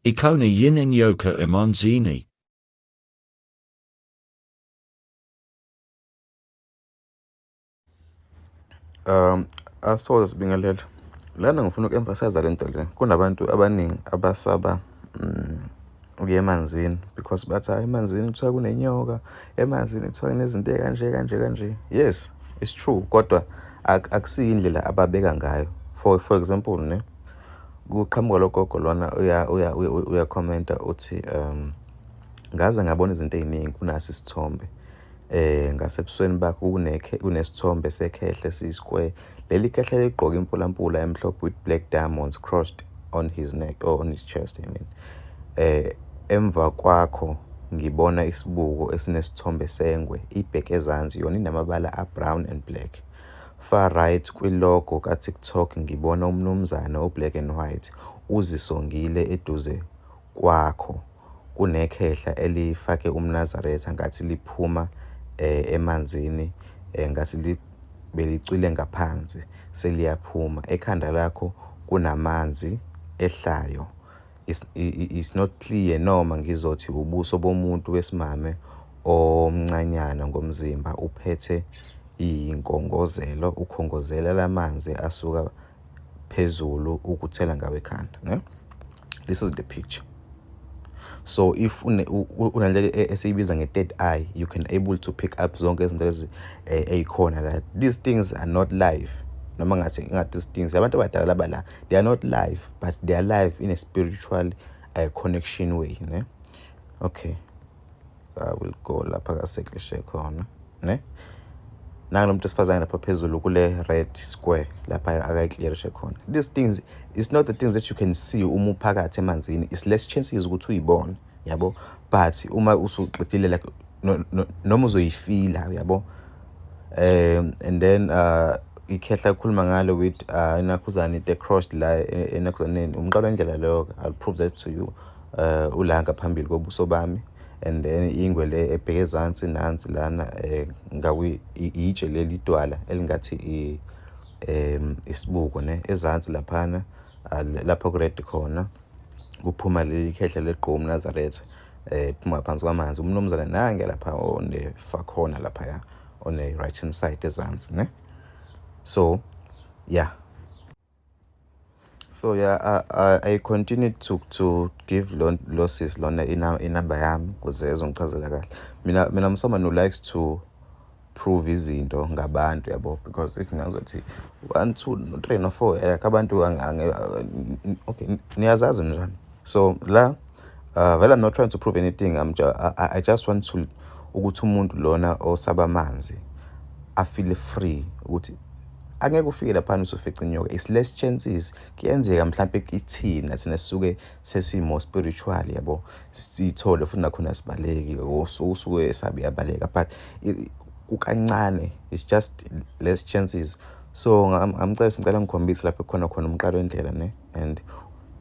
Ikona yin inyoka emanzini. Asoze sibingelela lana ngifuna uku-emphasize le nto le. Kunabantu abaningi abasaba ukuya emanzini because bathi hayi emanzini kuthiwa kunenyoka, emanzini kuthiwa kunezinto kanje. Yes, it's true, kodwa akusiyo indlela ababeka ngayo. For example ne, kuqhamuka logogo lona uyakhomenta uthi ngaze ngabona izinto ey'ningi kunasi isithombe. Ngasebusweni bakho kunesithombe sekhehle siyi-square. Leli khehle ligqoke impulampula emhlophe with black diamonds crossed on his neck or on his chest, I mean. Emva kwakho ngibona isibuko esinesithombe sengwe, ibheke ezansi yona inamabala a-brown and black. Far right kwilogo ka-TikTok ngibona umnumzana o-black and white uzisongile eduze kwakho. Kunekhehla elifake umNazaretha ngathi liphuma emanzini, ngathi belicwile ngaphansi seliyaphuma. Ekhanda lakho kunamanzi ehlayo. It's not clear noma ngizothi ubuso bomuntu wesimame omncanyana ngomzimba uphethe inkongozelo, ukhongozela lamanzi asuka phezulu ukuthela ngawe ekhanda, ne? This is the picture. So if unale esiyibiza nge-third eye, you can able to pick up zonke izinto lezi ey'khona la. These things are not live. Noma ngathi these things abantu abadala laba la, they are not live, but they are live in a spiritual connection way, ne? Okay, I will go lapha kaseklishe khona, ne? Nalo muntu esifazane lapha phezulu kule red square lapha akayiclearishe khona. These things, it's not the things that you can see uma uphakathi emanzini. It's less chances ukuthi uyibone, yabo, but uma usuqedile like noma uzoyifila, yabo. And then ikhehla kukhuluma ngalo with inakhuzane the crossed la enakhuzaneni umqalo wendlela leyo. I'll prove that to you. Ulanga phambili kobuso bami, and then ingwe le ebheke ezansi nansi lana ngawi itshe leli dwala elingathi isibuko ne ezansi laphana lapha ku-red khona kuphuma leli khehla leqhwa umNazaretha phuma phansi kwamanzi. Umnumzana nange lapha onefa khona lapha on the right hand side ezansi, ne? So yeah, I continued to give losses lona inamba yami kuze ezongichazela kahle. Mina I'm someone who likes to prove izinto ngabantu, yabo, because if ngazothi 1 2 3 no 4 like abantu okay niyazazi njani. So la well, I'm not trying to prove anything. I just want to ukuthi umuntu lona osaba amanzi I feel free ukuthi angeke ufike lapha uzofica inyoka. It's less chances kuyenzeka mhlawumbe ithina thina sisuke sesimo spiritual, yabo, sithole futhi nakhona sibaleki usuke esabi yabaleka, but kukancane, it's just less chances. So ngicela ngikhombise lapha khona umqalo wendlela, ne? And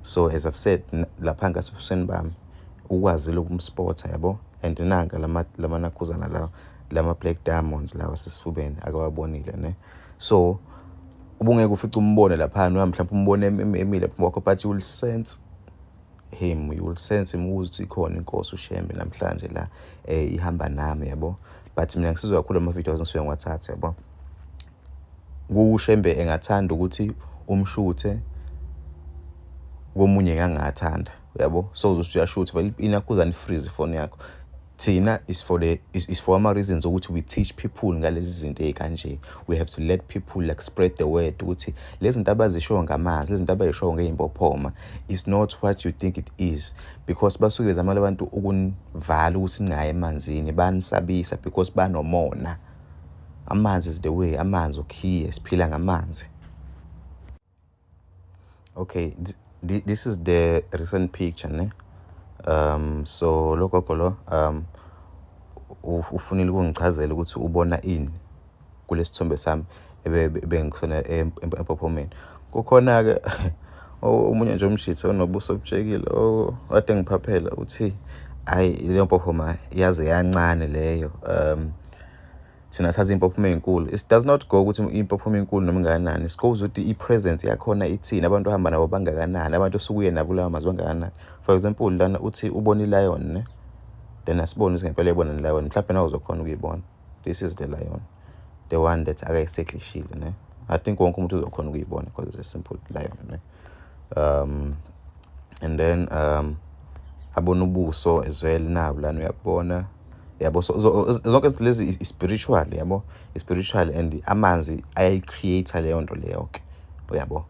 so as I've said lapha ngasebusweni bami ukwazile ukumspotha, yabo, and nanga lamanakhuzana lawo lama black diamonds lawa sesifubeni akawabonile, ne? So ubungeke ufice umbone lapha mhlawumbe umbone emile lapha wakho, but you will sense him, ukuthi ikhona inkosi ushembe namhlanje la ihamba nami, yabo. But mina ngisizwa kakhulu ama-videos ngisuke ngiwathatha, yabo. Kushembe engathanda ukuthi umshuthe komunye kangathanda, yabo. So uyashutha vele inakhuzana freeze phone yakho. Thina is for ama reasons ukuthi we teach people ngalezi zinto ezikanje. We have to let people like spread the word ukuthi lezi zinto abazishoyo ngamanzi, lezi zinto abayishoyo ngeimpophoma is not what you think it is, because basuke bezamala abantu ukunivala ukuthi ningaye emanzini, banisabisa because banomona. Amanzi is the way, amanzi ukhiye, siphila ngamanzi. Okay, this is the recent picture, ne? So lokho lo ufunile ukungichazela ukuthi ubona ini kulesithombe sami ebengisona empophomeni. Kukhona ke omunye nje umshitsi onobuso obujekile ade ngiphaphela uthi hayi leyo mpophoma yaze yancane leyo. thina sazi impophoma ezinkulu. It does not go ukuthi impophoma ezinkulu noma ingakanani. It goes ukuthi i-presence yakhona ithini, abantu ahamba nabo bangakanani, abantu osukuye nabo lawo mazwi bangakanani. For example lana uthi ubona i-lion ne, then asibone ukuthi ngempela ebona i-lion, mhlawumbe nawe uzokhona ukuyibona. This is the lion, the one that akayiseklishile ne. I think wonke umuntu uzokhona ukuyibona because it's a simple lion ne. And then abona ubuso as well nabo lana uyabona. Yabo, so zonke izinto lezi i-spiritual, yabo, i-spiritual, and amanzi ayayi-create leyo nto leyo ke, uyabo.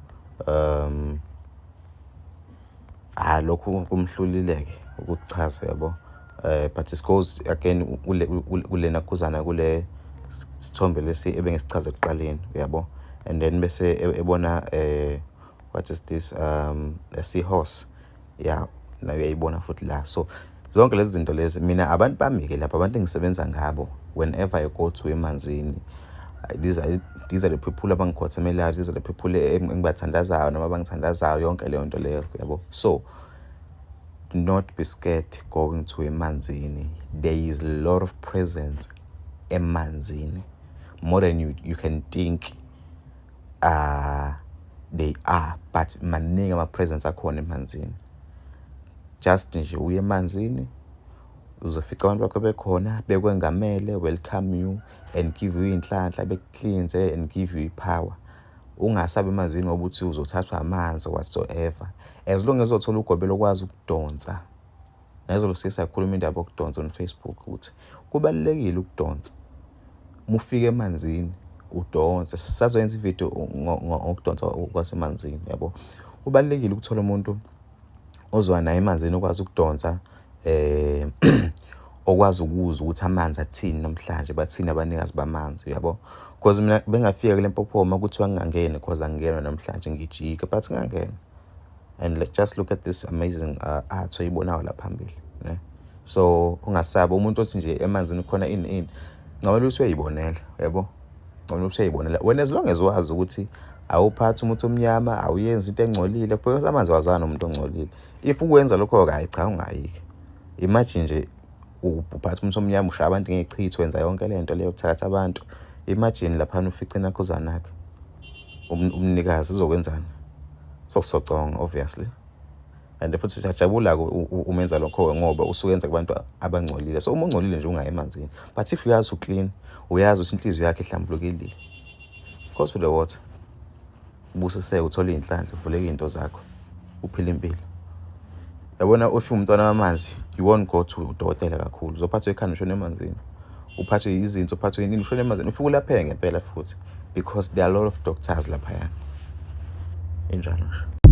Lokhu kumhlulile-ke ukuchaza, yabo. But it goes again kulena kuzana kule sithombe lesi ebengisichaza ekuqaleni, uyabo. And then bese ebona what is this, a seahorse, yeah, nayo uyayibona futhi la. So zonke lezi zinto lezi mina abantu bami-ke lapha, abantu engisebenza ngabo whenever I go to emanzini, these are the people abangikhothemelayo, these are the people engibathandazayo noma abangithandazayo, yonke leyo nto leyo, yabo. So do not be scared going to emanzini. There is a lot of presence emanzini, more than you can think they are, but maningi ama-presence akhona emanzini. Just nje uye emanzini uzofica abantu bakho bekhona, bekwengamele, welcome you and give you inhlanhla, bekcleanse and give you power. Ungasabi emanzini ukuthi uzothathwa amanzi whatsoever, as long as uzothola ugobelo okwazi ukudonsa. Nezolo sisakhuluma indaba yokudonsa on Facebook ukuthi kubalekile ukudonsa. Mufike emanzini udonse. Sisazoyenza ivideo ngokudonsa kwasemanzini, yabo. Kubalekile ukuthola umuntu ozwa naye emanzini okwazi ukudonsa, okwazi ukuzwa ukuthi amanzi athini namhlanje, bathini abanikazi bamanzi, yabo. Because mina bengafika kule mpophoma kuthiwa ngingangene, because angingena namhlanje ngijike, but ngangena. And just look at this amazing art oyibonayo la phambili, ne. So ungasabi umuntu othi nje emanzini khona ini ngabona ukuthi uyayibonela, yabo. Ngabona ukuthi uyayibonela when as long as wazi ukuthi awuphathi umuntu omnyama, awuyenzi into engcolile, because amanzi wazana nomuntu ongcolile. If ukwenza lokho kayi cha ungayike. Imagine nje uphatha umuntu omnyama, ushaya abantu ngechithi, wenza yonke le nto leyo, ukuthatha abantu. Imagine lapha ufica inakhuzana yakhe, umnikazi uzokwenzani? Sokusoconga obviously. And futhi siyajabula umenza lokho ngoba usuyenza kubantu abangcolile. So uma ungcolile nje ungayi emanzini, but if uyazi uclean, uyazi ukuthi inhliziyo yakhe ihlambulukile, go to the water, ubusiseke, uthole inhlanhla, uvuleke into zakho, uphile impilo. Yabona if umntwana wamanzi, you won't go to udokotela kakhulu, uzophathwa ekhanda ushone emanzini, uphathwe izinto, uphathwe yini, ushone emanzini, ufike ulapheke ngempela futhi, because there are a lot of doctors lapha, injalo nje.